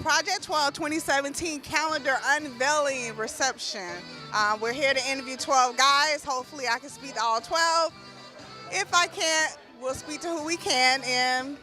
Project 12 2017 calendar unveiling reception. We're here to interview 12 guys. Hopefully I can speak to all 12. If I can't, we'll speak to who we can and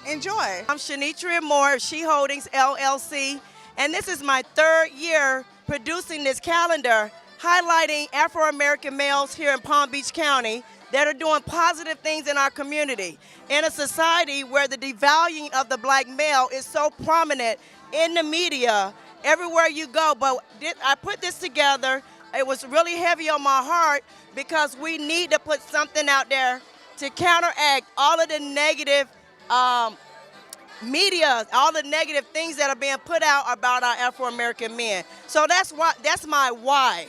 enjoy. I'm Shanitria Moore of She Holdings LLC, and this is my third year producing this calendar highlighting Afro-American males here in Palm Beach County that are doing positive things in our community. In a society where the devaluing of the black male is so prominent in the media, everywhere you go. But I put this together, it was really heavy on my heart because we need to put something out there to counteract all of the negative media, all the negative things that are being put out about our Afro-American men. So that's my why.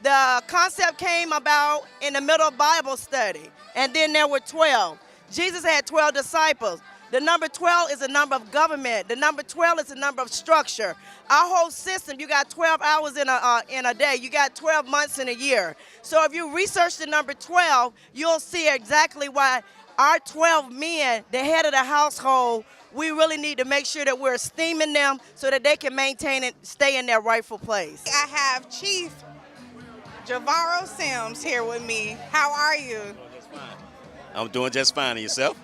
The concept came about in the middle of Bible study, and then there were 12. Jesus had 12 disciples. The number 12 is the number of government. The number 12 is the number of structure. Our whole system, you got 12 hours in a day. You got 12 months in a year. So if you research the number 12, you'll see exactly why our 12 men, the head of the household, we really need to make sure that we're esteeming them so that they can maintain and stay in their rightful place. I have Chief Chavara Sims here with me. How are you? I'm doing just fine. And yourself?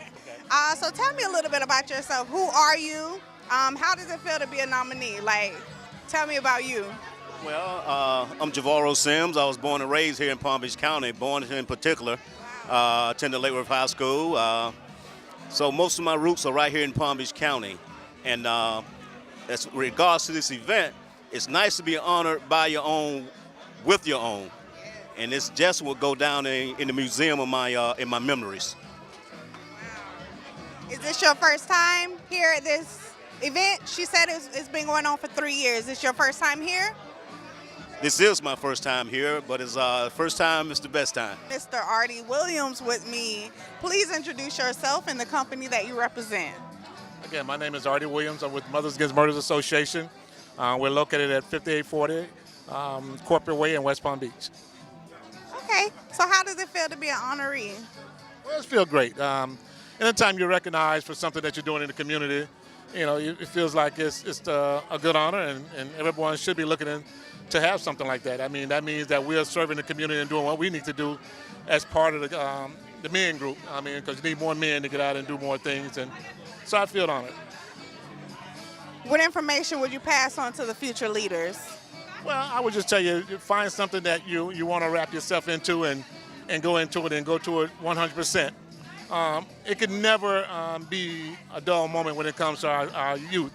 So tell me a little bit about yourself. Who are you? How does it feel to be a nominee? Tell me about you. Well, I'm Chavara Sims. I was born and raised here in Palm Beach County, born in particular. Attended Lake River High School. So most of my roots are right here in Palm Beach County. And as regards to this event, it's nice to be honored by your own, with your own. And this just will go down in the museum of in my memories. Is this your first time here at this event? She said it's been going on for 3 years. Is this your first time here? This is my first time here, but it's first time is the best time. Mr. Artie Williams with me. Please introduce yourself and the company that you represent. Again, my name is Artie Williams. I'm with Mothers Against Murders Association. We're located at 5840 Corporate Way in West Palm Beach. Okay, so how does it feel to be an honoree? Well, it feels great. Anytime you're recognized for something that you're doing in the community, it feels like it's a good honor, and everyone should be looking to have something like that. I mean, that means that we are serving the community and doing what we need to do as part of the men group. I mean, because you need more men to get out and do more things, and so I feel honored. What information would you pass on to the future leaders? Well, I would just tell you, find something that you want to wrap yourself into and go into it and go to it 100%. It can never be a dull moment when it comes to our youth.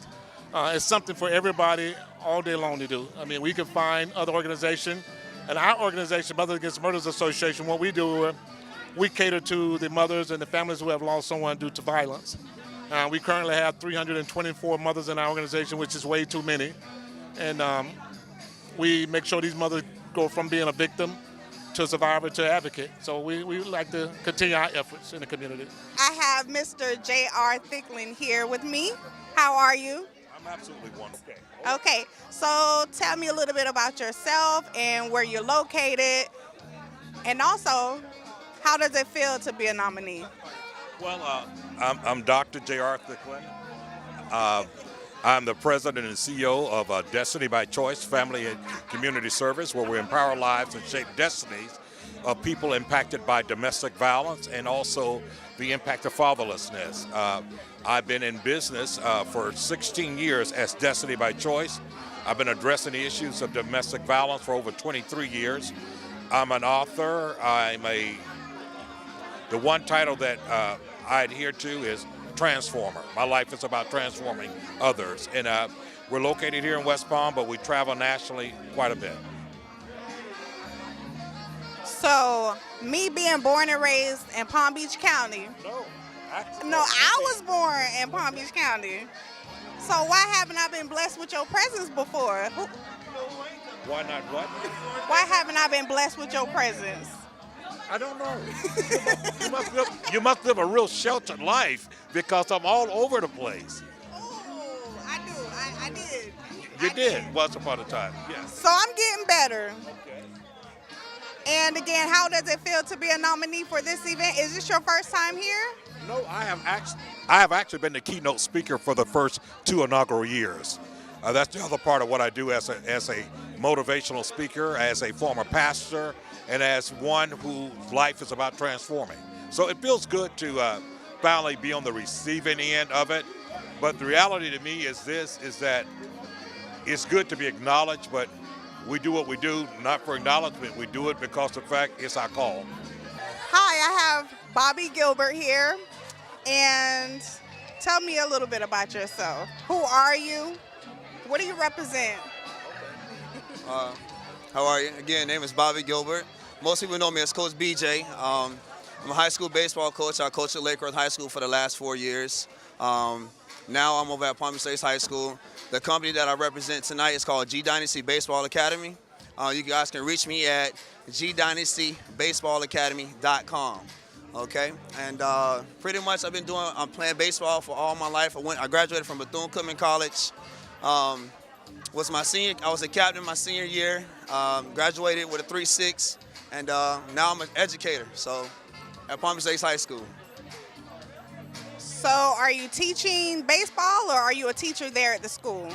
It's something for everybody all day long to do. I mean, we can find other organizations, and our organization, Mothers Against Murders Association, what we do, we cater to the mothers and the families who have lost someone due to violence. We currently have 324 mothers in our organization, which is way too many. And we make sure these mothers go from being a victim to a survivor to advocate. So we like to continue our efforts in the community. I have Mr. J.R. Thicklin here with me. How are you? I'm absolutely wonderful. Okay, so tell me a little bit about yourself and where you're located, and also, how does it feel to be a nominee? Well, I'm Dr. J.R. Thicklin. I'm the president and CEO of Destiny by Choice Family and Community Service, where we empower lives and shape destinies of people impacted by domestic violence and also the impact of fatherlessness. I've been in business for 16 years as Destiny by Choice. I've been addressing the issues of domestic violence for over 23 years. I'm an author. The one title that I adhere to is Transformer. My life is about transforming others. And we're located here in West Palm, but we travel nationally quite a bit. So, me being born and raised in Palm Beach County. No, I was born in Palm Beach County. So why haven't I been blessed with your presence before? Why not what? Why haven't I been blessed with your presence? I don't know. You must live a real sheltered life because I'm all over the place. Oh, I do. I did. You did once upon a time, yes. So I'm getting better. Okay. And again, how does it feel to be a nominee for this event? Is this your first time here? No, I have actually been the keynote speaker for the first 2 inaugural years. That's the other part of what I do as a motivational speaker, as a former pastor, and as one whose life is about transforming. So it feels good to finally be on the receiving end of it. But the reality to me is that it's good to be acknowledged, but we do what we do not for acknowledgement. We do it because of the fact it's our call. Hi, I have Bobby Gilbert here, and tell me a little bit about yourself. Who are you? What do you represent? How are you? Again, name is Bobby Gilbert. Most people know me as Coach BJ. I'm a high school baseball coach. I coached at Lake Worth High School for the last 4 years. Now I'm over at Palm Beach State High School. The company that I represent tonight is called G Dynasty Baseball Academy. You guys can reach me at gdynastybaseballacademy.com. Okay, and pretty much I'm playing baseball for all my life. I graduated from Bethune-Cookman College. I was a captain my senior year. Graduated with a 3.6, and now I'm an educator. So at Palm Beach State High School. So are you teaching baseball, or are you a teacher there at the school?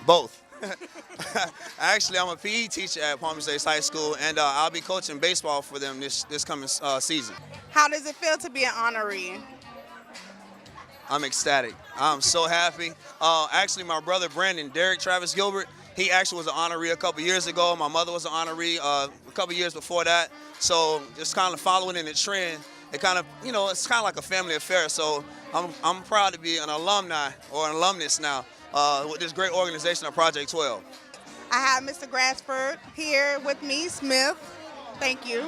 Both. Actually, I'm a PE teacher at Palm Beach State High School, and I'll be coaching baseball for them this coming season. How does it feel to be an honoree? I'm ecstatic. I'm so happy. Actually, my brother Brandon, Derek Travis Gilbert, he actually was an honoree a couple years ago. My mother was an honoree a couple years before that. So just kind of following in the trend, it's kind of like a family affair. So I'm proud to be an alumni or an alumnus now with this great organization of Project 12. I have Mr. Grassford here with me, Smith. Thank you.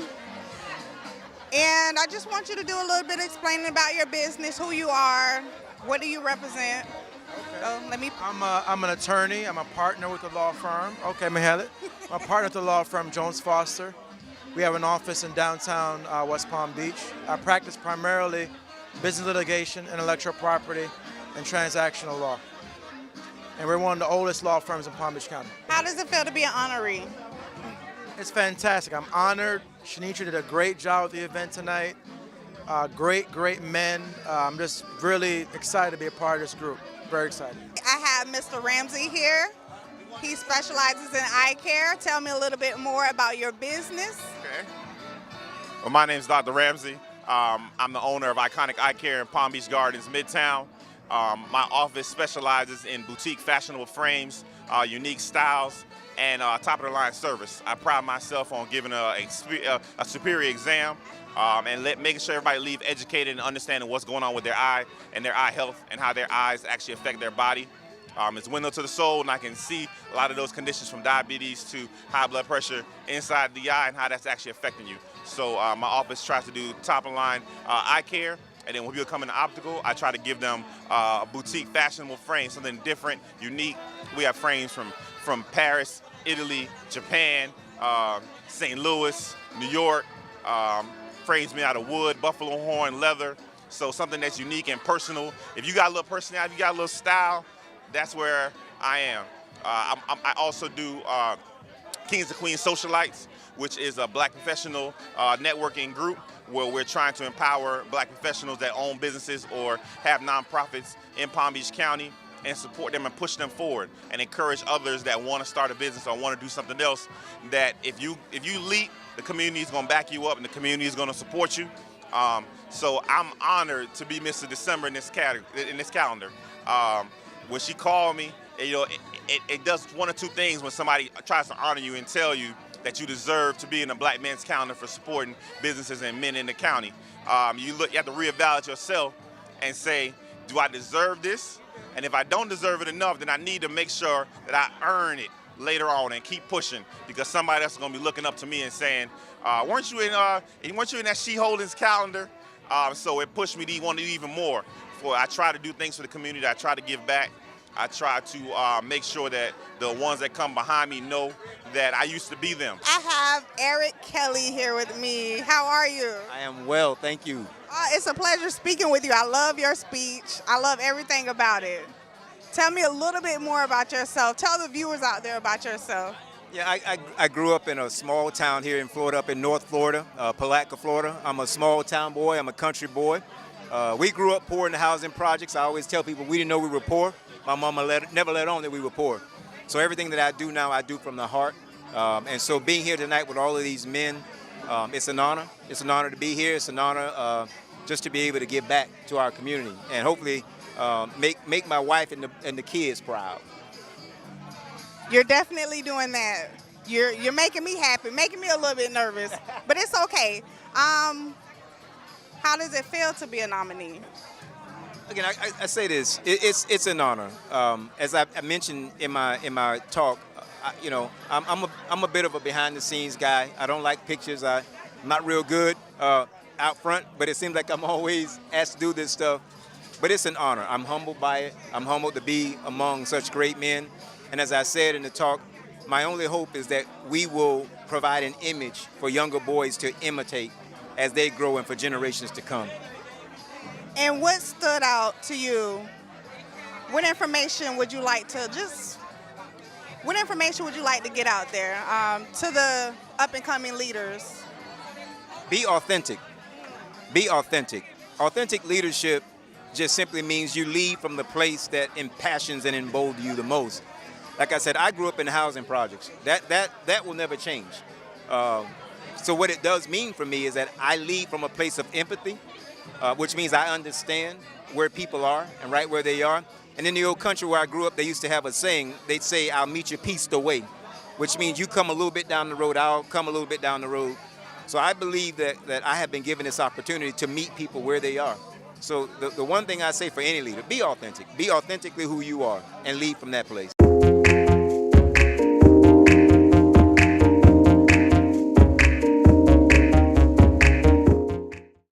And I just want you to do a little bit of explaining about your business, who you are, what do you represent. Okay. I'm an attorney. I'm a partner with the law firm. Okay, Mihalit. I'm a partner with the law firm Jones Foster. We have an office in downtown West Palm Beach. I practice primarily business litigation, intellectual property, and transactional law. And we're one of the oldest law firms in Palm Beach County. How does it feel to be an honoree? It's fantastic. I'm honored. Shanitra did a great job with the event tonight. Great men. I'm just really excited to be a part of this group. Very excited. I have Mr. Ramsey here. He specializes in eye care. Tell me a little bit more about your business. Okay. Well, my name is Dr. Ramsey. I'm the owner of Iconic Eye Care in Palm Beach Gardens, Midtown. My office specializes in boutique fashionable frames, unique styles, and top-of-the-line service. I pride myself on giving a superior exam and making sure everybody leave educated and understanding what's going on with their eye and their eye health and how their eyes actually affect their body. It's a window to the soul, and I can see a lot of those conditions from diabetes to high blood pressure inside the eye and how that's actually affecting you. So my office tries to do top-of-the-line eye care. And then when people come in the optical, I try to give them a boutique fashionable frame, something different, unique. We have frames from Paris, Italy, Japan, St. Louis, New York, frames made out of wood, buffalo horn, leather. So something that's unique and personal. If you got a little personality, you got a little style, that's where I am. I also do Kings and Queens Socialites, which is a black professional networking group where we're trying to empower black professionals that own businesses or have nonprofits in Palm Beach County and support them and push them forward and encourage others that want to start a business or want to do something else, that if you leap, the community is going to back you up and the community is going to support you. So I'm honored to be Mr. December in this calendar. When she called me, it does one or two things when somebody tries to honor you and tell you that you deserve to be in the Black Men's Calendar for supporting businesses and men in the county. You have to reevaluate yourself and say, do I deserve this? And if I don't deserve it enough, then I need to make sure that I earn it later on and keep pushing, because somebody else is going to be looking up to me and saying, weren't you in that She Holdings calendar? So it pushed me to want to do even more. I try to do things for the community. I try to give back. I try to make sure that the ones that come behind me know that I used to be them. I have Erik Kelly here with me. How are you? I am well, thank you. It's a pleasure speaking with you. I love your speech. I love everything about it. Tell me a little bit more about yourself. Tell the viewers out there about yourself. Yeah, I grew up in a small town here in Florida, up in North Florida, Palatka, Florida. I'm a small town boy. I'm a country boy. We grew up poor in the housing projects. I always tell people we didn't know we were poor. My mama never let on that we were poor. So everything that I do now, I do from the heart. And so being here tonight with all of these men, it's an honor. It's an honor to be here. It's an honor just to be able to give back to our community and hopefully make my wife and the kids proud. You're definitely doing that. You're making me happy, making me a little bit nervous, but it's okay. How does it feel to be a nominee? Again, I say this: it's an honor. As I mentioned in my talk, I'm a bit of a behind-the-scenes guy. I don't like pictures. I'm not real good out front, but it seems like I'm always asked to do this stuff. But it's an honor. I'm humbled by it. I'm humbled to be among such great men. And as I said in the talk, my only hope is that we will provide an image for younger boys to imitate as they grow and for generations to come. And what stood out to you? What information would you like to get out there to the up-and-coming leaders? Be authentic. Be authentic. Authentic leadership just simply means you lead from the place that impassions and emboldens you the most. Like I said, I grew up in housing projects. That will never change. So what it does mean for me is that I lead from a place of empathy, which means I understand where people are and right where they are. And in the old country where I grew up, they used to have a saying. They'd say, "I'll meet you peace the way," which means you come a little bit down the road, I'll come a little bit down the road. So I believe that I have been given this opportunity to meet people where they are. So the one thing I say for any leader, be authentic. Be authentically who you are and lead from that place.